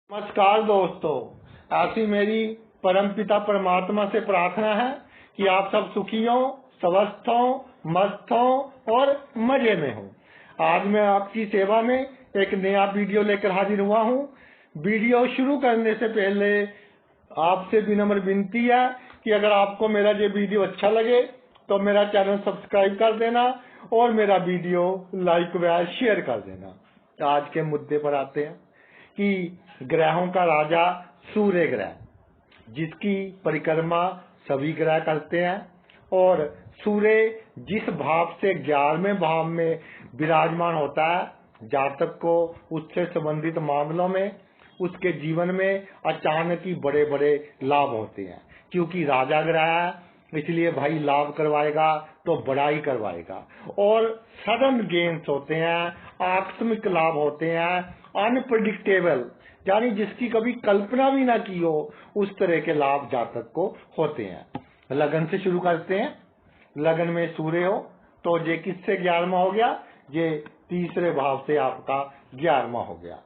नमस्कार दोस्तों, ऐसी मेरी परमपिता परमात्मा से प्रार्थना है कि आप सब सुखी हो, स्वस्थ हो, मस्त हो और मजे में हो। आज मैं आपकी सेवा में एक नया वीडियो लेकर हाजिर हुआ हूँ। वीडियो शुरू करने से पहले आपसे विनम्र विनती है कि अगर आपको मेरा ये वीडियो अच्छा लगे तो मेरा चैनल सब्सक्राइब कर देना और मेरा वीडियो लाइक व शेयर कर देना। आज के मुद्दे पर आते हैं कि ग्रहों का राजा सूर्य ग्रह, जिसकी परिक्रमा सभी ग्रह करते हैं, और सूर्य जिस भाव से 11वें भाव में विराजमान होता है, जातक को उससे संबंधित मामलों में उसके जीवन में अचानक ही बड़े बड़े लाभ होते हैं। क्योंकि राजा ग्रह है, इसलिए भाई लाभ करवाएगा तो बड़ा ही करवाएगा। और सडन गेन्स होते हैं, आकस्मिक लाभ होते हैं, अनप्रेडिक्टेबल, यानी जिसकी कभी कल्पना भी ना की हो, उस तरह के लाभ जातक को होते हैं। लगन से शुरू करते हैं। लगन में सूर्य हो तो ये किससे 11वां हो गया? ये तीसरे भाव से आपका 11वां हो गया।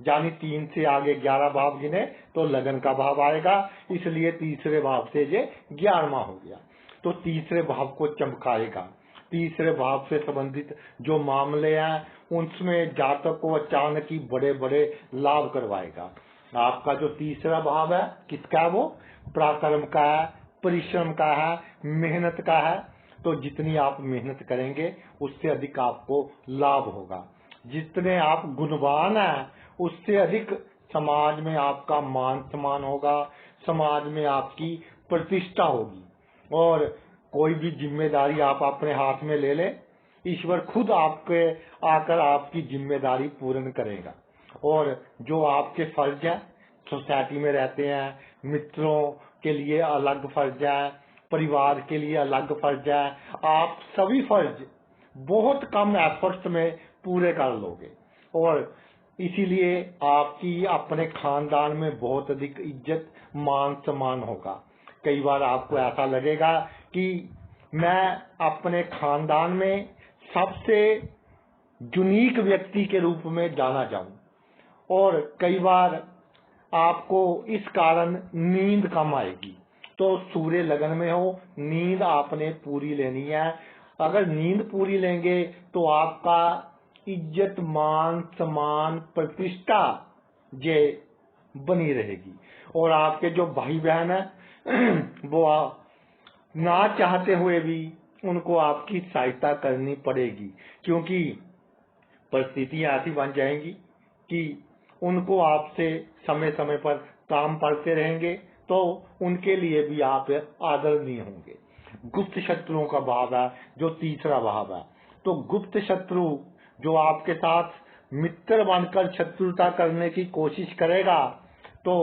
यानी 3 से आगे 11 भाव गिने तो लगन का भाव आएगा, इसलिए तीसरे भाव से ये 11वां हो गया। तो तीसरे भाव को चमकाएगा। तीसरे भाव से संबंधित जो मामले हैं उनमें जातक को अचानक ही बड़े बड़े लाभ करवाएगा। आपका जो तीसरा भाव है किसका है? वो पराक्रम का है, परिश्रम का है, मेहनत का है। तो जितनी आप मेहनत करेंगे उससे अधिक आपको लाभ होगा। जितने आप गुणवान हैं उससे अधिक समाज में आपका मान सम्मान होगा, समाज में आपकी प्रतिष्ठा होगी। और कोई भी जिम्मेदारी आप अपने हाथ में ले लें, ईश्वर खुद आपके आकर आपकी जिम्मेदारी पूर्ण करेगा। और जो आपके फर्ज है, सोसाइटी में रहते हैं, मित्रों के लिए अलग फर्ज है, परिवार के लिए अलग फर्ज है, आप सभी फर्ज बहुत कम एफर्ट्स में पूरे कर लोगे। और इसीलिए आपकी अपने खानदान में बहुत अधिक इज्जत मान सम्मान होगा। कई बार आपको ऐसा लगेगा कि मैं अपने खानदान में सबसे यूनिक व्यक्ति के रूप में जाना जाऊं, और कई बार आपको इस कारण नींद कम आएगी। तो सूर्य लगन में हो, नींद आपने पूरी लेनी है। अगर नींद पूरी लेंगे तो आपका इज्जत मान सम्मान प्रतिष्ठा ये बनी रहेगी। और आपके जो भाई बहन है वो ना चाहते हुए भी उनको आपकी सहायता करनी पड़ेगी, क्योंकि परिस्थितियां ऐसी बन जाएंगी कि उनको आपसे समय समय पर काम पड़ते रहेंगे, तो उनके लिए भी आप आदरणीय होंगे। गुप्त शत्रुओं का भाव है जो तीसरा भाव है। तो गुप्त शत्रु जो आपके साथ मित्र बनकर शत्रुता करने की कोशिश करेगा, तो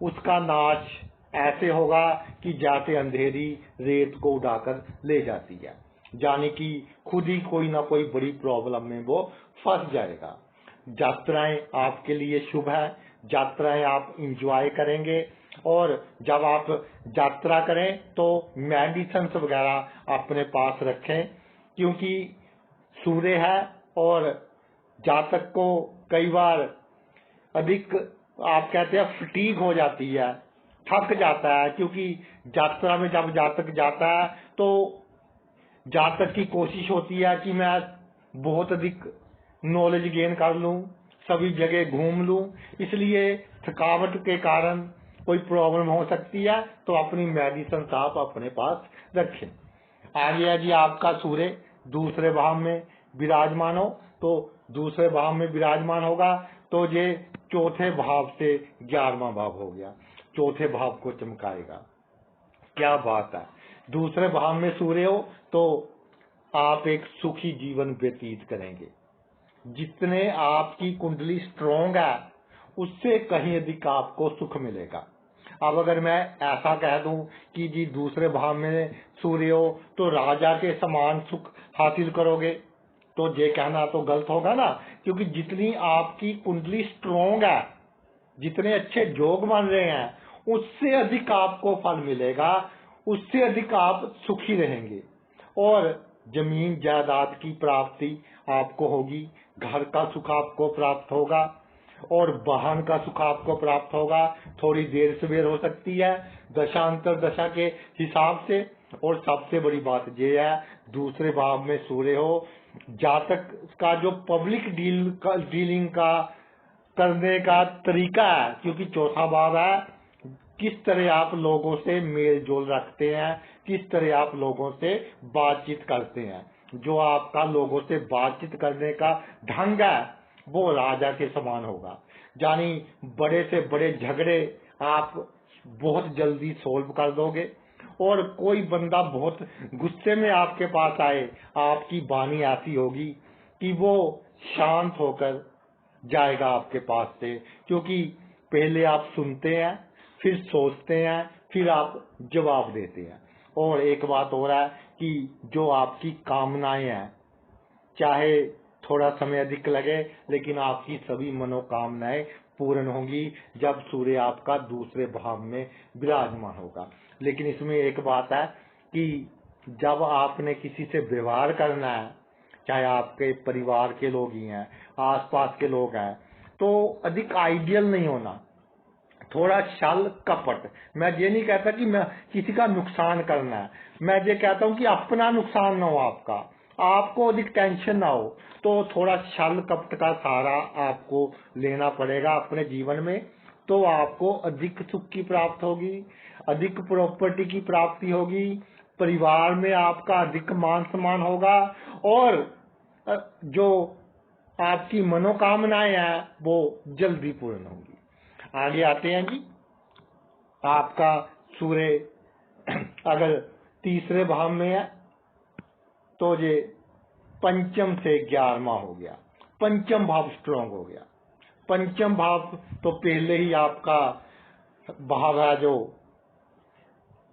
उसका नाश ऐसे होगा कि जाते अंधेरी रेत को उड़ाकर ले जाती है। यानी कि खुद ही कोई ना कोई बड़ी प्रॉब्लम में वो फंस जाएगा। यात्राएं आपके लिए शुभ है, यात्राएं आप इंजॉय करेंगे। और जब आप यात्रा करें तो मेडिसिन वगैरह अपने पास रखें, क्योंकि सूर्य है और जातक को कई बार अधिक आप कहते हैं फटीग हो जाती है, थक जाता है। क्योंकि यात्रा में जब जातक जाता है तो जातक की कोशिश होती है कि मैं बहुत अधिक नॉलेज गेन कर लूं, सभी जगह घूम लूं, इसलिए थकावट के कारण कोई प्रॉब्लम हो सकती है। तो अपनी मेडिसिन आप अपने पास रखें। आगे है जी आपका सूर्य दूसरे भाव में विराजमान हो, तो दूसरे भाव में विराजमान होगा तो ये चौथे भाव से 11वां भाव हो गया, चौथे भाव को चमकाएगा। क्या बात है! दूसरे भाव में सूर्य हो तो आप एक सुखी जीवन व्यतीत करेंगे। जितने आपकी कुंडली स्ट्रॉन्ग है उससे कहीं अधिक आपको सुख मिलेगा। अब अगर मैं ऐसा कह दूं कि जी दूसरे भाव में सूर्य हो तो राजा के समान सुख हासिल करोगे, तो ये कहना तो गलत होगा ना। क्योंकि जितनी आपकी कुंडली स्ट्रॉन्ग है, जितने अच्छे योग बन रहे हैं, उससे अधिक आपको फल मिलेगा, उससे अधिक आप सुखी रहेंगे। और जमीन जायदाद की प्राप्ति आपको होगी, घर का सुख आपको प्राप्त होगा। और वाहन का सुख आपको प्राप्त होगा। थोड़ी देर सवेर हो सकती है दशांतर दशा के हिसाब से। और सबसे बड़ी बात ये है, दूसरे भाव में सूर्य हो, जातक का जो पब्लिक डीलिंग का करने का तरीका है, क्योंकि चौथा भाव है, किस तरह आप लोगों से मेल जोल रखते हैं, किस तरह आप लोगों से बातचीत करते हैं। जो आपका लोगों से बातचीत करने का ढंग है वो राजा के समान होगा। यानी बड़े से बड़े झगड़े आप बहुत जल्दी सोल्व कर दोगे। और कोई बंदा बहुत गुस्से में आपके पास आए, आपकी वाणी ऐसी होगी कि वो शांत होकर जाएगा आपके पास से, क्योंकि पहले आप सुनते हैं, फिर सोचते हैं, फिर आप जवाब देते हैं। और एक बात और है कि जो आपकी कामनाएं हैं, चाहे थोड़ा समय अधिक लगे, लेकिन आपकी सभी मनोकामनाएं पूर्ण होंगी जब सूर्य आपका दूसरे भाव में विराजमान होगा। लेकिन इसमें एक बात है कि जब आपने किसी से व्यवहार करना है, चाहे आपके परिवार के लोग ही हैं, आसपास के लोग हैं, तो अधिक आइडियल नहीं होना, थोड़ा छल कपट। मैं ये नहीं कहता कि मैं किसी का नुकसान करना है, मैं ये कहता हूँ कि अपना नुकसान ना हो, आपको अधिक टेंशन ना हो। तो थोड़ा छल कपट का सहारा आपको लेना पड़ेगा अपने जीवन में, तो आपको अधिक सुख की प्राप्ति होगी, अधिक प्रॉपर्टी की प्राप्ति होगी, परिवार में आपका अधिक मान सम्मान होगा, और जो आपकी मनोकामनाएं हैं वो जल्दी पूर्ण होंगी। आगे आते हैं जी। आपका सूर्य अगर तीसरे भाव में है तो ये पंचम से 11वां हो गया, पंचम भाव स्ट्रांग हो गया। पंचम भाव तो पहले ही आपका भाव है जो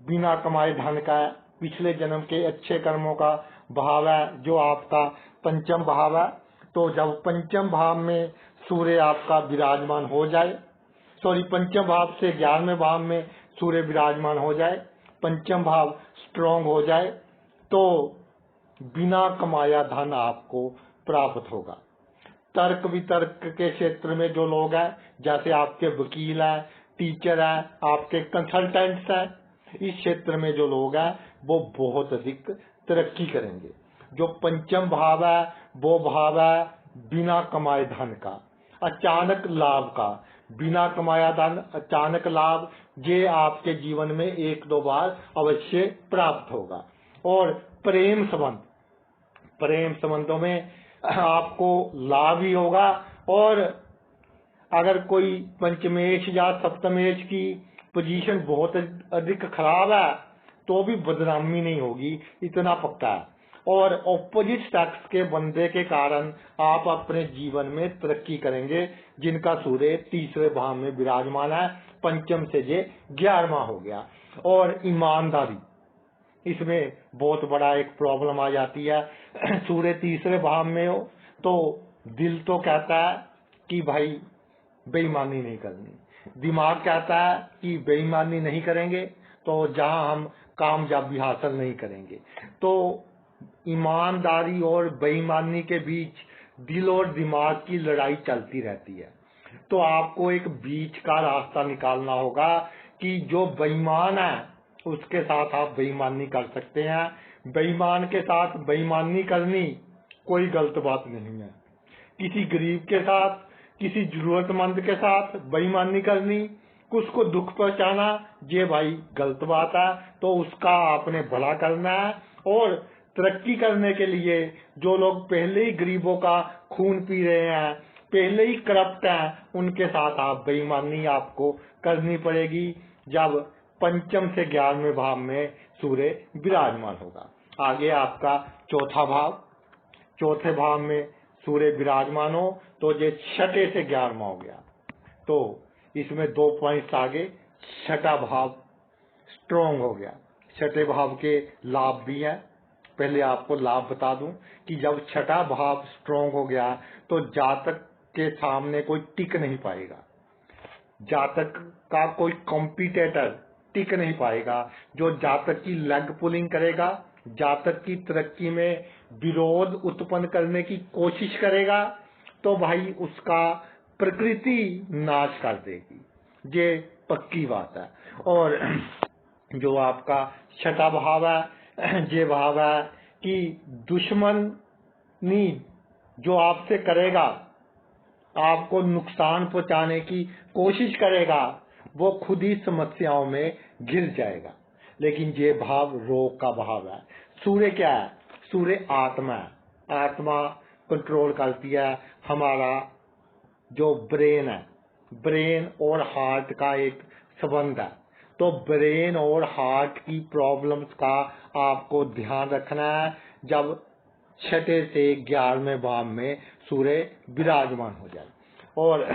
बिना कमाए धन का है, पिछले जन्म के अच्छे कर्मों का भाव है जो आपका पंचम भाव है। तो जब पंचम भाव में सूर्य आपका विराजमान हो जाए, पंचम भाव से 11वें भाव में सूर्य विराजमान हो जाए, पंचम भाव स्ट्रांग हो जाए, तो बिना कमाया धन आपको प्राप्त होगा। तर्क वितर्क के क्षेत्र में जो लोग हैं, जैसे आपके वकील हैं, टीचर हैं, आपके कंसल्टेंट्स हैं, इस क्षेत्र में जो लोग हैं वो बहुत अधिक तरक्की करेंगे। जो पंचम भाव है वो भाव है बिना कमाए धन का, अचानक लाभ का। बिना कमाया धन, अचानक लाभ, ये आपके जीवन में एक दो बार अवश्य प्राप्त होगा। और प्रेम संबंध, प्रेम संबंधों में आपको लाभ ही होगा। और अगर कोई पंचमेश या सप्तमेश की पोजीशन बहुत अधिक खराब है तो भी बदनामी नहीं होगी, इतना पक्का है। और ऑपोजिट सेक्स के बंदे के कारण आप अपने जीवन में तरक्की करेंगे, जिनका सूर्य तीसरे भाव में विराजमान है, पंचम से ये 11वां हो गया। और ईमानदारी, इसमें बहुत बड़ा एक प्रॉब्लम आ जाती है। सूर्य तीसरे भाव में हो तो दिल तो कहता है कि भाई बेईमानी नहीं करनी, दिमाग कहता है कि बेईमानी नहीं करेंगे तो जहां हम कामयाबी हासिल नहीं करेंगे। तो ईमानदारी और बेईमानी के बीच दिल और दिमाग की लड़ाई चलती रहती है। तो आपको एक बीच का रास्ता निकालना होगा कि जो बेईमान है उसके साथ आप बेईमानी कर सकते हैं। बेईमान के साथ बेईमानी करनी कोई गलत बात नहीं है। किसी गरीब के साथ, किसी जरूरतमंद के साथ बेईमानी करनी, उसको दुख पहुंचाना, ये भाई गलत बात है। तो उसका आपने भला करना है। और तरक्की करने के लिए जो लोग पहले ही गरीबों का खून पी रहे हैं, पहले ही करप्ट हैं, उनके साथ आप बेईमानी आपको करनी पड़ेगी जब पंचम से 11वें भाव में सूर्य विराजमान होगा। आगे आपका चौथा भाव, चौथे भाव में सूर्य विराजमान हो तो ये छठे से 11वां हो गया। तो इसमें 2 पॉइंट्स आगे, छठा भाव स्ट्रॉन्ग हो गया। छठे भाव के लाभ भी हैं। पहले आपको लाभ बता दूं कि जब छठा भाव स्ट्रॉन्ग हो गया तो जातक के सामने कोई टिक नहीं पाएगा, जातक का कोई कॉम्पिटिटर टिक नहीं पाएगा। जो जातक की लेग पुलिंग करेगा, जातक की तरक्की में विरोध उत्पन्न करने की कोशिश करेगा, तो भाई उसका प्रकृति नाश कर देगी, ये पक्की बात है। और जो आपका छठा भाव है, ये भाव है कि दुश्मनी जो आपसे करेगा, आपको नुकसान पहुंचाने की कोशिश करेगा, वो खुद ही समस्याओं में घिर जाएगा। लेकिन ये भाव रोग का भाव है। सूर्य क्या है? सूर्य आत्मा है। आत्मा कंट्रोल करती है हमारा जो ब्रेन है। ब्रेन और हार्ट का एक संबंध है। तो ब्रेन और हार्ट की प्रॉब्लम्स का आपको ध्यान रखना है जब छठे से 11वें भाव में सूर्य विराजमान हो जाए। और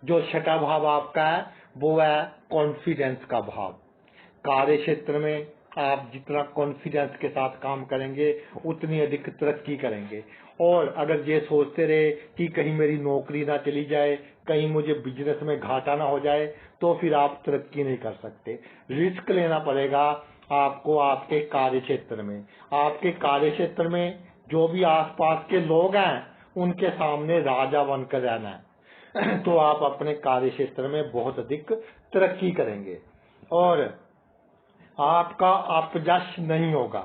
जो छठा भाव आपका है वो है कॉन्फिडेंस का भाव। कार्य क्षेत्र में आप जितना कॉन्फिडेंस के साथ काम करेंगे उतनी अधिक तरक्की करेंगे। और अगर ये सोचते रहे कि कहीं मेरी नौकरी ना चली जाए, कहीं मुझे बिजनेस में घाटा ना हो जाए, तो फिर आप तरक्की नहीं कर सकते। रिस्क लेना पड़ेगा आपको आपके कार्य क्षेत्र में। आपके कार्य क्षेत्र में जो भी आसपास के लोग हैं उनके सामने राजा बनकर रहना है तो आप अपने कार्य क्षेत्र में बहुत अधिक तरक्की करेंगे और आपका अपयश नहीं होगा।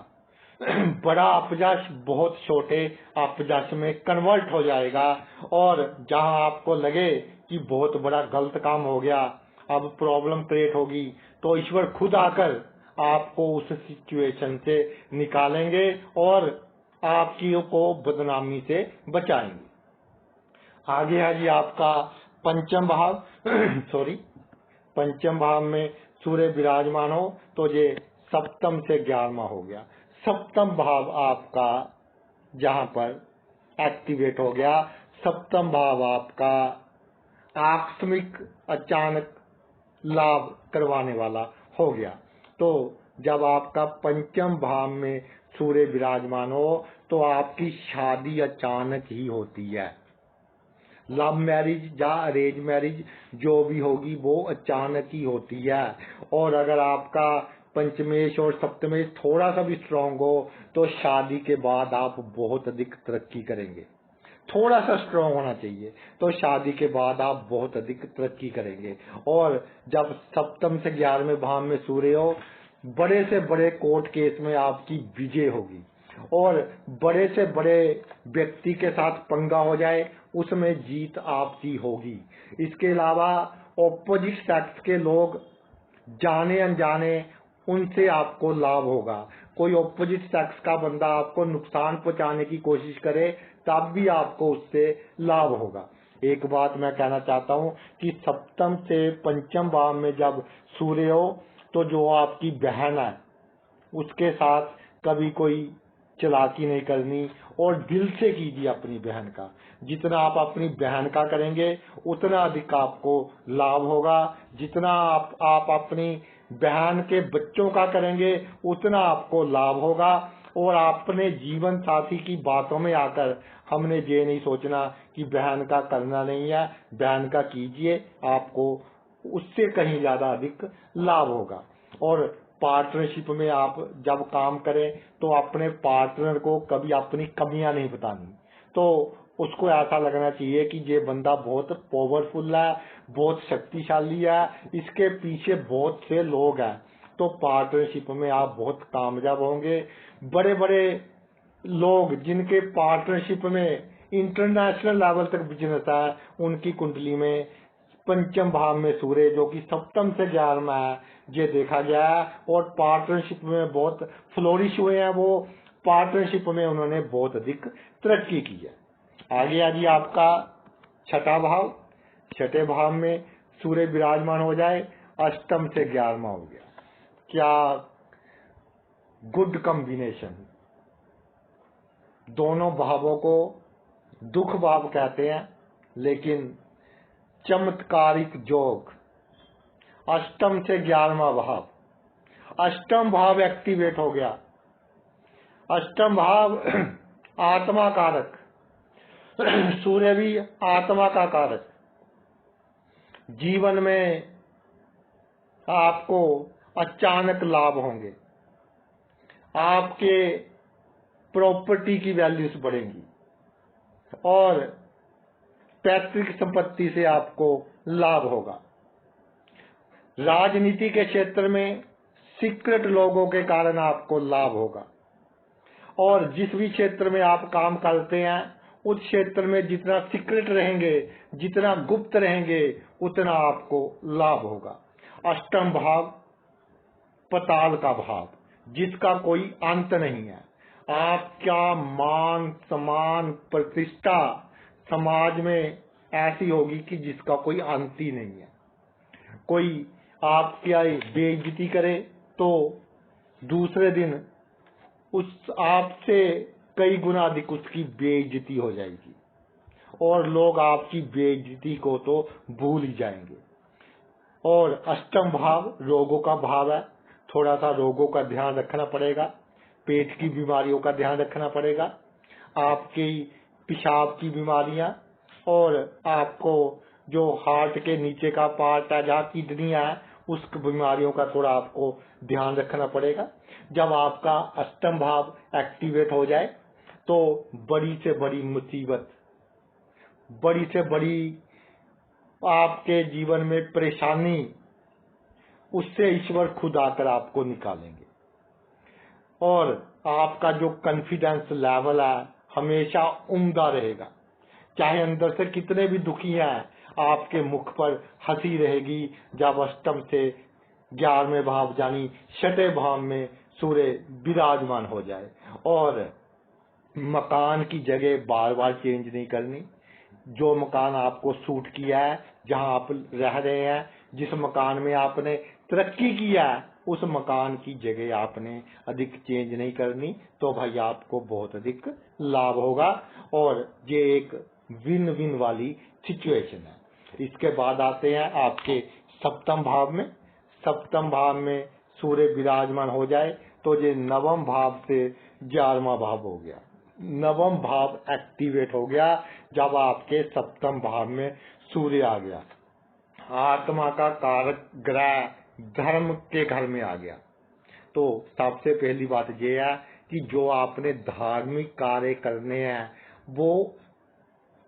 बड़ा अपयश बहुत छोटे अपयश में कन्वर्ट हो जाएगा और जहां आपको लगे कि बहुत बड़ा गलत काम हो गया, अब प्रॉब्लम क्रिएट होगी, तो ईश्वर खुद आकर आपको उस सिचुएशन से निकालेंगे और आपकी को बदनामी से बचाएंगे। आगे है जी आपका पंचम भाव पंचम भाव में सूर्य विराजमान हो तो ये सप्तम से 11वां हो गया। सप्तम भाव आपका जहां पर एक्टिवेट हो गया, सप्तम भाव आपका आकस्मिक अचानक लाभ करवाने वाला हो गया। तो जब आपका पंचम भाव में सूर्य विराजमान हो तो आपकी शादी अचानक ही होती है। लव मैरिज या अरेंज मैरिज जो भी होगी वो अचानक ही होती है। और अगर आपका पंचमेश और सप्तमेश थोड़ा सा भी स्ट्रांग हो तो शादी के बाद आप बहुत अधिक तरक्की करेंगे। थोड़ा सा स्ट्रांग होना चाहिए तो शादी के बाद आप बहुत अधिक तरक्की करेंगे। और जब सप्तम से 11वें भाव में सूर्य हो, बड़े से बड़े कोर्ट केस में आपकी विजय होगी और बड़े से बड़े व्यक्ति के साथ पंगा हो जाए उसमें जीत आपकी होगी। इसके अलावा ऑपोजिट सेक्स के लोग जाने अनजाने उनसे आपको लाभ होगा। कोई ऑपोजिट सेक्स का बंदा आपको नुकसान पहुंचाने की कोशिश करे तब भी आपको उससे लाभ होगा। एक बात मैं कहना चाहता हूं कि सप्तम से पंचम भाव में जब सूर्य हो तो जो आपकी बहन है उसके साथ कभी कोई चालाकी नहीं करनी और दिल से कीजिए अपनी बहन का। जितना आप अपनी बहन का करेंगे उतना अधिक आपको लाभ होगा। जितना आप अपनी बहन के बच्चों का करेंगे उतना आपको लाभ होगा। और अपने जीवन साथी की बातों में आकर हमने ये नहीं सोचना कि बहन का करना नहीं है, बहन का कीजिए, आपको उससे कहीं ज्यादा अधिक लाभ होगा। और पार्टनरशिप में आप जब काम करें तो अपने पार्टनर को कभी अपनी कमियां नहीं बतानी। तो उसको ऐसा लगना चाहिए कि ये बंदा बहुत पावरफुल है, बहुत शक्तिशाली है, इसके पीछे बहुत से लोग हैं। तो पार्टनरशिप में आप बहुत कामयाब होंगे। बड़े बड़े लोग जिनके पार्टनरशिप में इंटरनेशनल लेवल तक बिजनेस है, उनकी कुंडली में पंचम भाव में सूर्य जो कि सप्तम से 11वां है ये देखा गया है और पार्टनरशिप में बहुत फ्लोरिश हुए हैं। वो पार्टनरशिप में उन्होंने बहुत अधिक तरक्की की है। आगे आगे आपका छठा भाव, छठे भाव में सूर्य विराजमान हो जाए, अष्टम से 11वां हो गया। क्या गुड कॉम्बिनेशन। दोनों भावों को दुख भाव कहते हैं लेकिन चमत्कारिक योग। अष्टम से 11वां भाव, अष्टम भाव एक्टिवेट हो गया। अष्टम भाव आत्मा कारक, सूर्य भी आत्मा का कारक। जीवन में आपको अचानक लाभ होंगे, आपके प्रॉपर्टी की वैल्यूज बढ़ेंगी और पैतृक संपत्ति से आपको लाभ होगा। राजनीति के क्षेत्र में सीक्रेट लोगों के कारण आपको लाभ होगा। और जिस भी क्षेत्र में आप काम करते हैं उस क्षेत्र में जितना सीक्रेट रहेंगे, जितना गुप्त रहेंगे, उतना आपको लाभ होगा। अष्टम भाव पताल का भाव, जिसका कोई अंत नहीं है। आपका मान सम्मान प्रतिष्ठा समाज में ऐसी होगी कि जिसका कोई अंत ही नहीं है। कोई आपकी बेइज्जती करे तो दूसरे दिन उस आपसे कई गुना अधिक उसकी बेइज्जती हो जाएगी और लोग आपकी बेइज्जती को तो भूल ही जाएंगे। और अष्टम भाव रोगों का भाव है। थोड़ा सा रोगों का ध्यान रखना पड़ेगा, पेट की बीमारियों का ध्यान रखना पड़ेगा, आपकी पेशाब की बीमारियां और आपको जो हार्ट के नीचे का पार्ट है जहाँ किडनियां है उस बीमारियों का थोड़ा आपको ध्यान रखना पड़ेगा। जब आपका अष्टम भाव एक्टिवेट हो जाए तो बड़ी से बड़ी मुसीबत, बड़ी से बड़ी आपके जीवन में परेशानी, उससे ईश्वर खुद आकर आपको निकालेंगे। और आपका जो कॉन्फिडेंस लेवल है हमेशा उम्दा रहेगा। चाहे अंदर से कितने भी दुखी हैं, आपके मुख पर हंसी रहेगी जब अष्टम से 11वें भाव यानी छठे भाव में सूर्य विराजमान हो जाए। और मकान की जगह बार बार चेंज नहीं करनी। जो मकान आपको सूट किया है, जहां आप रह रहे हैं, जिस मकान में आपने तरक्की किया है, उस मकान की जगह आपने अधिक चेंज नहीं करनी, तो भाई आपको बहुत अधिक लाभ होगा। और ये एक विन विन वाली सिचुएशन है। इसके बाद आते हैं आपके सप्तम भाव में। सप्तम भाव में सूर्य विराजमान हो जाए तो ये नवम भाव से 11वां भाव हो गया। नवम भाव एक्टिवेट हो गया जब आपके सप्तम भाव में सूर्य आ गया। आत्मा का कारक ग्रह धर्म के घर में आ गया। तो सबसे पहली बात यह है कि जो आपने धार्मिक कार्य करने हैं वो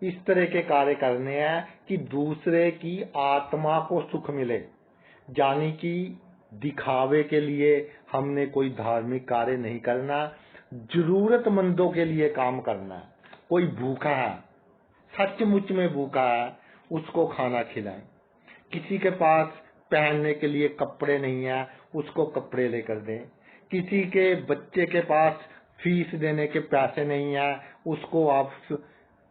इस तरह के कार्य करने हैं कि दूसरे की आत्मा को सुख मिले। यानी कि दिखावे के लिए हमने कोई धार्मिक कार्य नहीं करना, जरूरतमंदों के लिए काम करना है। कोई भूखा है, सचमुच में भूखा है, उसको खाना खिलाएं। किसी के पास पहनने के लिए कपड़े नहीं है, उसको कपड़े लेकर दें। किसी के बच्चे के पास फीस देने के पैसे नहीं है, उसको आप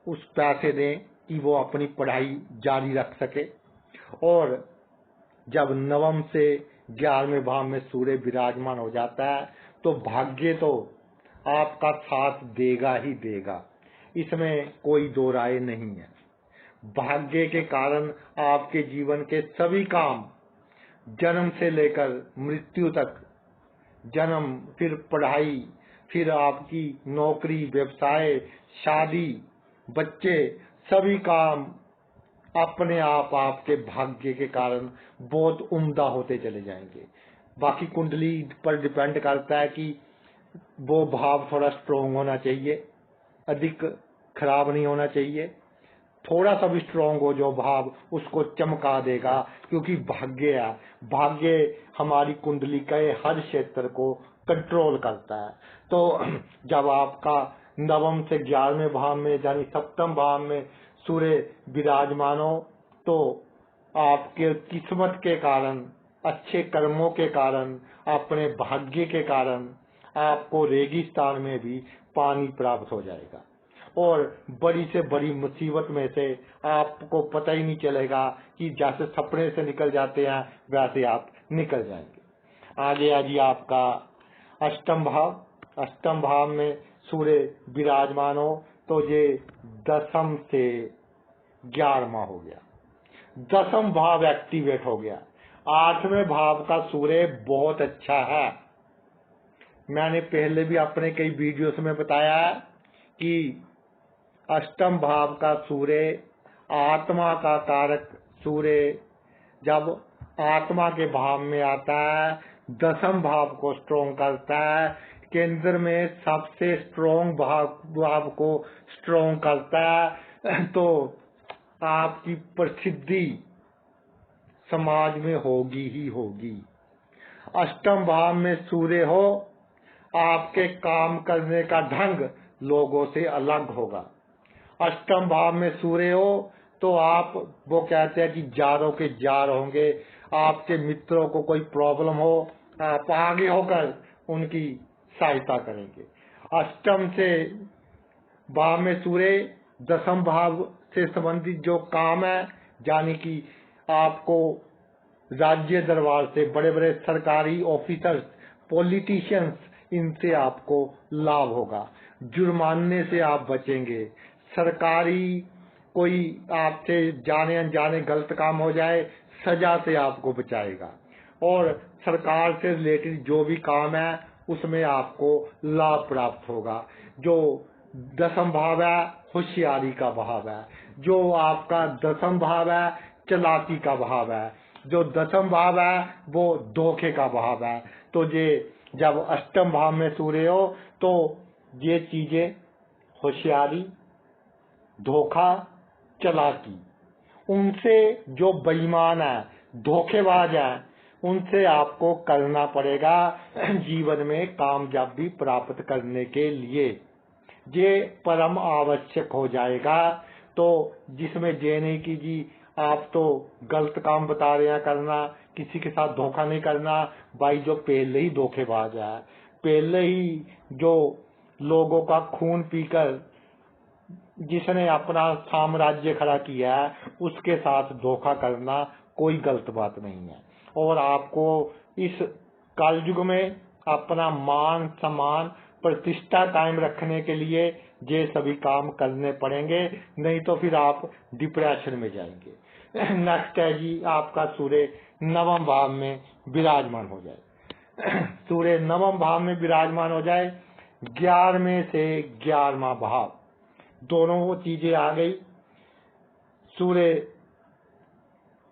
उस पैसे दें कि वो अपनी पढ़ाई जारी रख सके। और जब नवम से 11वें भाव में सूर्य विराजमान हो जाता है तो भाग्य तो आपका साथ देगा ही देगा, इसमें कोई दो राय नहीं है। भाग्य के कारण आपके जीवन के सभी काम, जन्म से लेकर मृत्यु तक, जन्म फिर पढ़ाई, फिर आपकी नौकरी, व्यवसाय, शादी, बच्चे, सभी काम अपने आप आपके भाग्य के कारण बहुत उम्दा होते चले जाएंगे। बाकी कुंडली पर डिपेंड करता है कि वो भाव थोड़ा स्ट्रोंग होना चाहिए, अधिक खराब नहीं होना चाहिए। थोड़ा सा भी स्ट्रोंग हो जो भाव, उसको चमका देगा, क्योंकि भाग्य है। भाग्य हमारी कुंडली के हर क्षेत्र को कंट्रोल करता है। तो जब आपका नवम से 11वें भाव में यानी सप्तम भाव में सूर्य विराजमान हो तो आपके किस्मत के कारण, अच्छे कर्मों के कारण, अपने भाग्य के कारण आपको रेगिस्तान में भी पानी प्राप्त हो जाएगा। और बड़ी से बड़ी मुसीबत में से आपको पता ही नहीं चलेगा कि जैसे सपने से निकल जाते हैं वैसे आप निकल जाएंगे। आगे आ जी आपका अष्टम भाव। अष्टम भाव में सूर्य विराजमान हो तो ये दसम से 11वां हो गया। दसम भाव एक्टिवेट हो गया। 8वें भाव का सूर्य बहुत अच्छा है। मैंने पहले भी अपने कई वीडियोस में बताया है कि अष्टम भाव का सूर्य आत्मा का कारक सूर्य जब आत्मा के भाव में आता है, दसम भाव को स्ट्रोंग करता है, केंद्र में सबसे स्ट्रोंग भाव को स्ट्रोंग करता है। तो आपकी प्रसिद्धि समाज में होगी ही होगी। अष्टम भाव में सूर्य हो, आपके काम करने का ढंग लोगों से अलग होगा। अष्टम भाव में सूर्य हो तो आप, वो कहते हैं कि जारों के जार होंगे। आपके मित्रों को कोई प्रॉब्लम हो, आप आगे होकर उनकी सहायता करेंगे। अष्टम से भाव में सूर्य, दसम भाव से संबंधित जो काम है, यानी कि आपको राज्य दरबार से बड़े बड़े सरकारी ऑफिसर्स, पॉलिटिशियंस, इनसे आपको लाभ होगा। जुर्माने से आप बचेंगे। सरकारी कोई आपसे जाने अनजाने गलत काम हो जाए, सजा से आपको बचाएगा। और सरकार से रिलेटेड जो भी काम है उसमें आपको लाभ प्राप्त होगा। जो दसम भाव है, होशियारी का भाव है। जो आपका दसम भाव है, चालाकी का भाव है। जो दसम भाव है वो धोखे का भाव है। तो ये जब अष्टम भाव में सूर्य हो तो ये चीजें, होशियारी, धोखा, चालाकी, उनसे जो बेईमान है, धोखेबाज है, उनसे आपको करना पड़ेगा जीवन में कामयाबी प्राप्त करने के लिए। ये परम आवश्यक हो जाएगा। तो जिसमें ये नहीं कि जी आप तो गलत काम बता रहे हैं करना, किसी के साथ धोखा नहीं करना। भाई जो पहले ही धोखेबाज है, पहले ही जो लोगों का खून पीकर जिसने अपना साम्राज्य खड़ा किया है, उसके साथ धोखा करना कोई गलत बात नहीं है। और आपको इस कलयुग में अपना मान सम्मान प्रतिष्ठा कायम रखने के लिए ये सभी काम करने पड़ेंगे, नहीं तो फिर आप डिप्रेशन में जाएंगे। नेक्स्ट है जी आपका सूर्य नवम भाव में विराजमान हो जाए। सूर्य नवम भाव में विराजमान हो जाए, 11वें से 11वां भाव, दोनों चीजें आ गई। सूर्य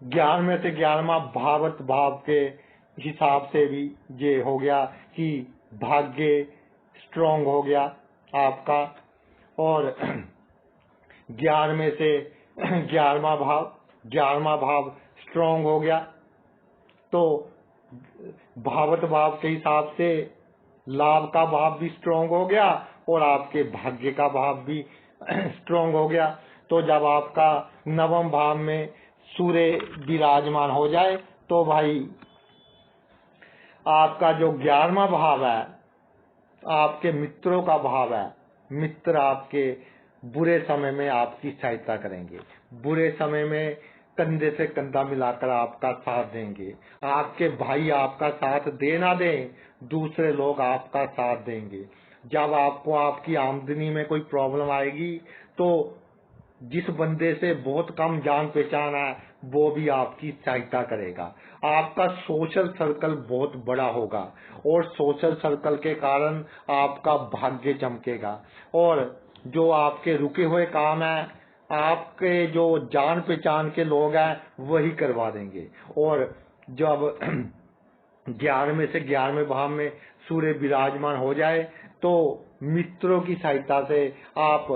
11वें से 11वां भावत भाव के हिसाब से भी ये हो गया कि भाग्य स्ट्रॉन्ग हो गया आपका। और 11वें से 11वां भाव, 11वां भाव स्ट्रॉन्ग हो गया। तो भावत भाव के हिसाब से लाभ का भाव भी स्ट्रॉन्ग हो गया और आपके भाग्य का भाव भी स्ट्रॉन्ग हो गया। तो जब आपका नवम भाव में सूर्य विराजमान हो जाए तो भाई आपका जो 11वां भाव है, आपके मित्रों का भाव है। मित्र आपके बुरे समय में आपकी सहायता करेंगे, बुरे समय में कंधे से कंधा मिलाकर आपका साथ देंगे। आपके भाई आपका साथ दे ना दें, दूसरे लोग आपका साथ देंगे। जब आपको आपकी आमदनी में कोई प्रॉब्लम आएगी तो जिस बंदे से बहुत कम जान पहचान है वो भी आपकी सहायता करेगा। आपका सोशल सर्कल बहुत बड़ा होगा और सोशल सर्कल के कारण आपका भाग्य चमकेगा। और जो आपके रुके हुए काम है, आपके जो जान पहचान के लोग हैं वही करवा देंगे। और जब 11वें से 11वें भाव में सूर्य विराजमान हो जाए तो मित्रों की सहायता से आप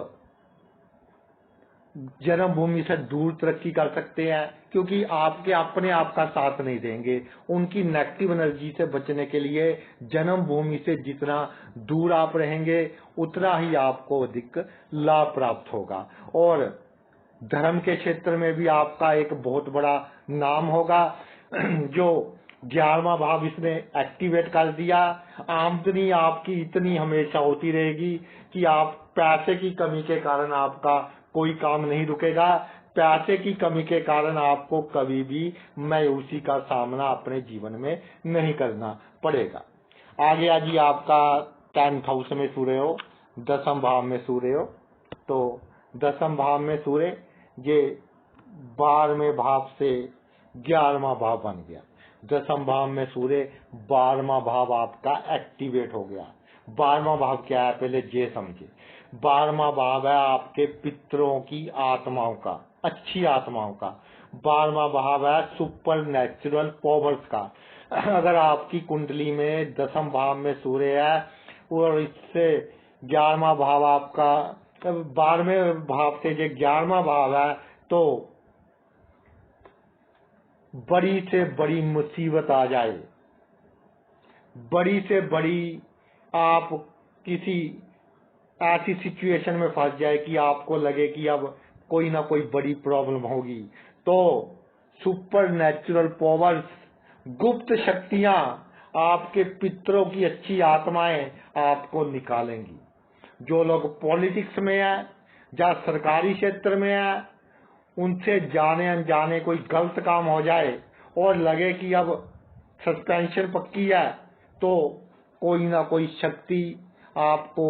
जन्मभूमि से दूर तरक्की कर सकते हैं, क्योंकि आपके अपने आपका साथ नहीं देंगे। उनकी नेगेटिव एनर्जी से बचने के लिए जन्मभूमि से जितना दूर आप रहेंगे उतना ही आपको अधिक लाभ प्राप्त होगा। और धर्म के क्षेत्र में भी आपका एक बहुत बड़ा नाम होगा। जो 11वां भाव इसने एक्टिवेट कर दिया, आमदनी आपकी इतनी हमेशा होती रहेगी कि आप पैसे की कमी के कारण आपका कोई काम नहीं रुकेगा। पैसे की कमी के कारण आपको कभी भी मायूसी का सामना अपने जीवन में नहीं करना पड़ेगा। आगे आज आपका 10th हाउस में सूर्य हो, 10th भाव में सूर्य हो, तो 10th भाव में सूर्य ये 12वें भाव से 11वां भाव बन गया। 10th भाव में सूर्य 12वां भाव आपका एक्टिवेट हो गया। 12वां भाव क्या है पहले ये समझे। 12वां भाव है आपके पितरों की आत्माओं का, अच्छी आत्माओं का। 12वां भाव है सुपर नेचुरल पावर्स का। अगर आपकी कुंडली में 10th भाव में सूर्य है और इससे 11वां भाव आपका 12वें भाव से जो 11वां भाव है तो बड़ी से बड़ी मुसीबत आ जाए, बड़ी से बड़ी आप किसी ऐसी सिचुएशन में फंस जाए कि आपको लगे कि अब कोई ना कोई बड़ी प्रॉब्लम होगी, तो सुपर नेचुरल पावर्स, गुप्त शक्तियां, आपके पितरों की अच्छी आत्माएं आपको निकालेंगी। जो लोग पॉलिटिक्स में है या सरकारी क्षेत्र में है, उनसे जाने अनजाने कोई गलत काम हो जाए और लगे कि अब सस्पेंशन पक्की है, तो कोई ना कोई शक्ति आपको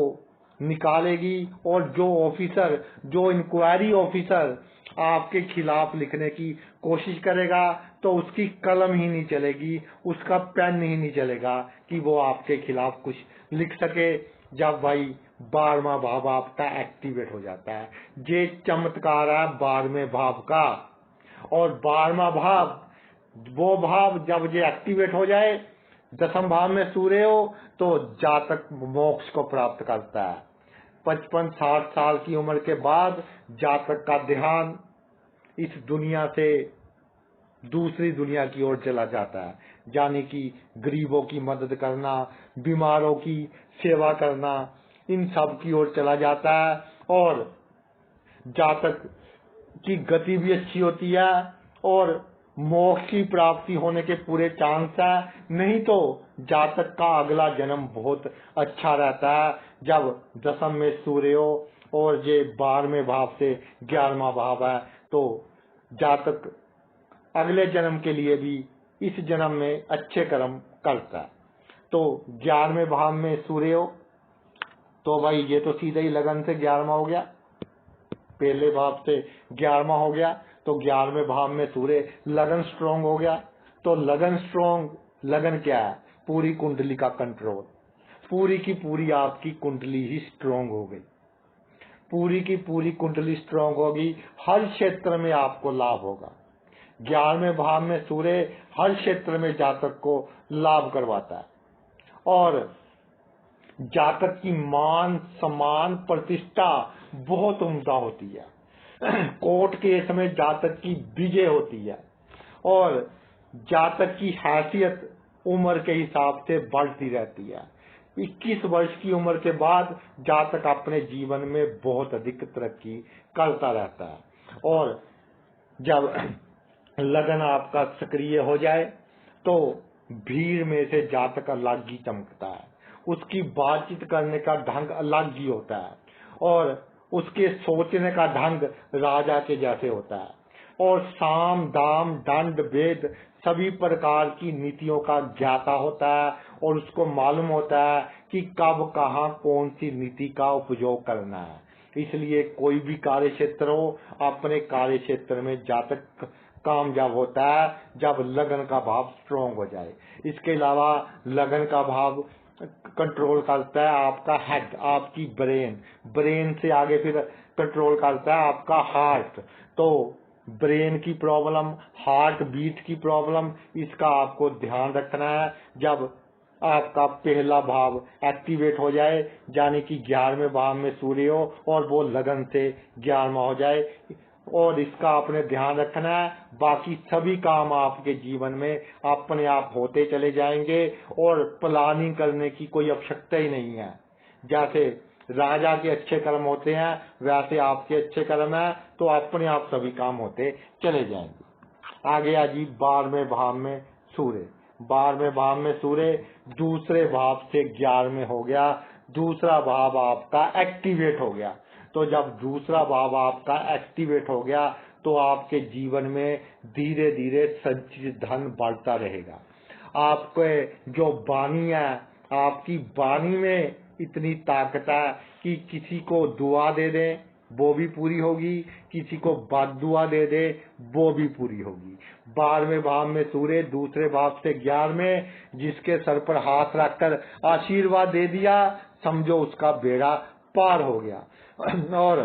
निकालेगी। और जो ऑफिसर, जो इंक्वायरी ऑफिसर आपके खिलाफ लिखने की कोशिश करेगा, तो उसकी कलम ही नहीं चलेगी, उसका पेन ही नहीं चलेगा कि वो आपके खिलाफ कुछ लिख सके। जब भाई 12वां भाव आपका एक्टिवेट हो जाता है, ये चमत्कार है 12वें भाव का। और 12वां भाव, वो भाव जब ये एक्टिवेट हो जाए, 10वें भाव में सूर्य हो, तो जातक मोक्ष को प्राप्त करता है। 55-60 साल की उम्र के बाद जातक का ध्यान इस दुनिया से दूसरी दुनिया की ओर चला जाता है, यानी कि गरीबों की मदद करना, बीमारों की सेवा करना, इन सब की ओर चला जाता है। और जातक की गति भी अच्छी होती है और मोक्ष की प्राप्ति होने के पूरे चांस है। नहीं तो जातक का अगला जन्म बहुत अच्छा रहता है, जब 10वें में सूर्य हो और ये 12वें भाव से 11वां भाव है, तो जातक अगले जन्म के लिए भी इस जन्म में अच्छे कर्म करता है। तो 11वें भाव में सूर्य हो, तो भाई ये तो सीधा ही लगन से 11वां हो गया, पहले भाव से 11वां हो गया, तो 11वें भाव में सूर्य, लगन स्ट्रोंग हो गया। तो लगन स्ट्रोंग, लगन क्या है? पूरी कुंडली का कंट्रोल, पूरी की पूरी आपकी कुंडली ही स्ट्रोंग हो गई, पूरी की पूरी कुंडली स्ट्रोंग होगी, हर क्षेत्र में आपको लाभ होगा। 11वें भाव में सूर्य हर क्षेत्र में जातक को लाभ करवाता है। और जातक की मान सम्मान प्रतिष्ठा बहुत उम्दा होती है। कोर्ट केस में जातक की विजय होती है और जातक की हैसियत उम्र के हिसाब से बढ़ती रहती है। 21 वर्ष की उम्र के बाद जातक अपने जीवन में बहुत अधिक तरक्की करता रहता है। और जब लगन आपका सक्रिय हो जाए, तो भीड़ में से जातक अलग ही चमकता है, उसकी बातचीत करने का ढंग अलग ही होता है और उसके सोचने का ढंग राजा के जैसे होता है। और साम दाम दंड भेद सभी प्रकार की नीतियों का ज्ञाता होता है और उसको मालूम होता है कि कब कहाँ कौन सी नीति का उपयोग करना है। इसलिए कोई भी कार्य क्षेत्र हो, अपने कार्य क्षेत्र में जातक कामयाब होता है जब लगन का भाव स्ट्रोंग हो जाए। इसके अलावा लगन का भाव कंट्रोल करता है आपका हेड, आपकी ब्रेन, ब्रेन से आगे फिर कंट्रोल करता है आपका हार्ट। तो ब्रेन की प्रॉब्लम, हार्ट बीट की प्रॉब्लम, इसका आपको ध्यान रखना है। जब आपका पहला भाव एक्टिवेट हो जाए, यानी कि 11वें भाव में सूर्य हो और वो लगन से 11वां हो जाए, और इसका आपने ध्यान रखना है। बाकी सभी काम आपके जीवन में अपने आप होते चले जाएंगे और प्लानिंग करने की कोई आवश्यकता ही नहीं है। जैसे राजा के अच्छे कर्म होते हैं, वैसे आपके अच्छे कर्म है, तो अपने आप सभी काम होते चले जाएंगे। आगे जी 12वें भाव में सूर्य, 12वें भाव में सूर्य दूसरे भाव से 11वें हो गया, दूसरा भाव आपका एक्टिवेट हो गया। तो जब दूसरा भाव आपका एक्टिवेट हो गया, तो आपके जीवन में धीरे धीरे संचित धन बढ़ता रहेगा। आपके जो वाणी है, आपकी वाणी में इतनी ताकत है कि किसी को दुआ दे दें वो भी पूरी होगी, किसी को बद दुआ दे दे वो भी पूरी होगी। 12वें भाव में सूर्य दूसरे भाव से 11वें, जिसके सर पर हाथ रखकर आशीर्वाद दे दिया, समझो उसका बेड़ा पार हो गया। और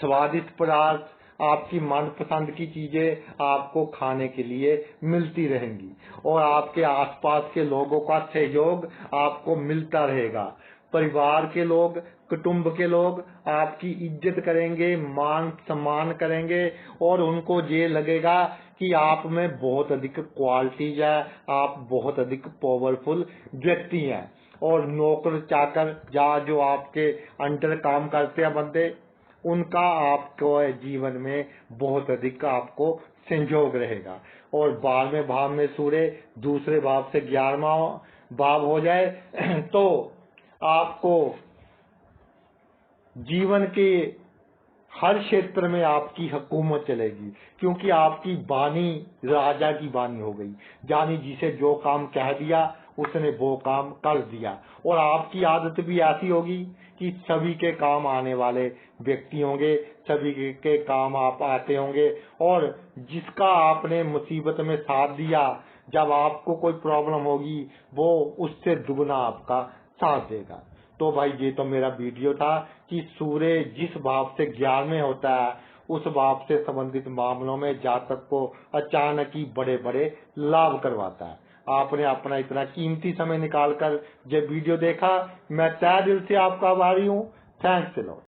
स्वादिष्ट पदार्थ, आपकी मनपसंद की चीजें आपको खाने के लिए मिलती रहेंगी और आपके आसपास के लोगों का सहयोग आपको मिलता रहेगा। परिवार के लोग, कुटुंब के लोग आपकी इज्जत करेंगे, मान सम्मान करेंगे और उनको ये लगेगा कि आप में बहुत अधिक क्वालिटीज है, आप बहुत अधिक पावरफुल व्यक्ति हैं। और नौकर चाकर या जो आपके अंडर काम करते हैं बंदे, उनका आपको जीवन में बहुत अधिक आपको संयोग रहेगा। और 12वें भाव में सूर्य दूसरे भाव से 11वां भाव हो जाए तो आपको जीवन के हर क्षेत्र में आपकी हुकूमत चलेगी, क्योंकि आपकी वाणी राजा की वाणी हो गई। यानी जिसे जो काम कह दिया उसने वो काम कर दिया। और आपकी आदत भी ऐसी होगी कि सभी के काम आने वाले व्यक्ति होंगे, सभी के काम आप आते होंगे। और जिसका आपने मुसीबत में साथ दिया, जब आपको कोई प्रॉब्लम होगी वो उससे दुगना आपका साथ देगा। तो भाई ये तो मेरा वीडियो था कि सूर्य जिस भाव से 11वें होता है उस भाव से संबंधित मामलों में जातक को अचानक ही बड़े बड़े लाभ करवाता है। आपने अपना इतना कीमती समय निकालकर ये वीडियो देखा, मैं तहे दिल से आपका आभारी हूँ। Thanks a lot.